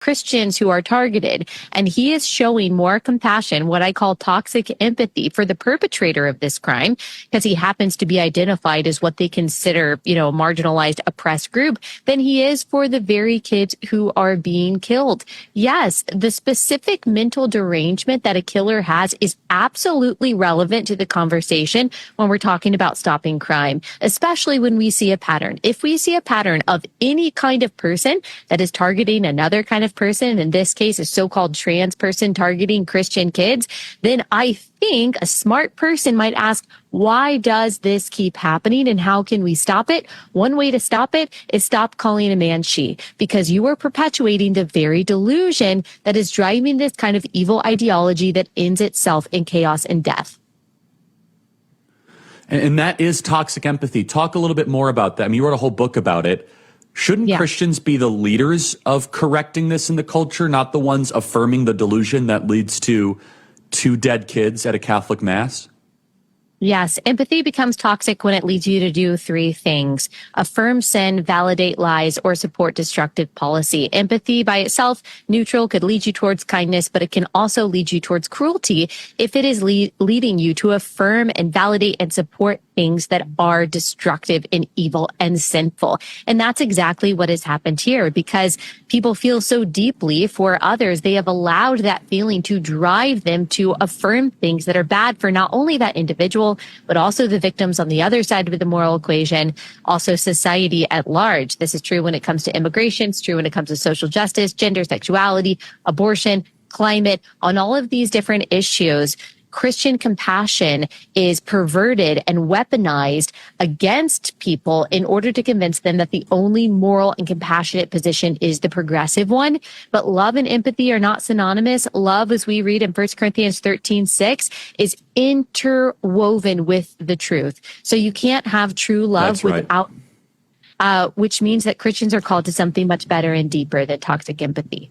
Christians who are targeted. And he is showing more compassion, what I call toxic empathy, for the perpetrator of this crime, because he happens to be identified as what they consider, a marginalized, oppressed group, than he is for the very kids who are being killed. Yes, the specific mental derangement that a killer has is absolutely relevant to the conversation when we're talking about stopping crime, especially when we see a pattern. If we see a pattern of any kind of person that is targeting another kind of person, in this case, a so-called trans person targeting Christian kids, then I think a smart person might ask, why does this keep happening and how can we stop it? One way to stop it is stop calling a man she, because you are perpetuating the very delusion that is driving this kind of evil ideology that ends itself in chaos and death. And that is toxic empathy. Talk a little bit more about that. I mean, you wrote a whole book about it. Shouldn't Christians be the leaders of correcting this in the culture, not the ones affirming the delusion that leads to two dead kids at a Catholic mass? Yes, empathy becomes toxic when it leads you to do three things: affirm sin, validate lies, or support destructive policy. Empathy by itself, neutral, could lead you towards kindness, but it can also lead you towards cruelty if it is leading you to affirm and validate and support things that are destructive and evil and sinful. And that's exactly what has happened here, because people feel so deeply for others. They have allowed that feeling to drive them to affirm things that are bad for not only that individual, but also the victims on the other side of the moral equation, also society at large. This is true when it comes to immigration. It's true when it comes to social justice, gender, sexuality, abortion, climate. On all of these different issues, Christian compassion is perverted and weaponized against people in order to convince them that the only moral and compassionate position is the progressive one. But love and empathy are not synonymous. Love, as we read in 1 Corinthians 13:6, is interwoven with the truth. So you can't have true love without, which means that Christians are called to something much better and deeper than toxic empathy.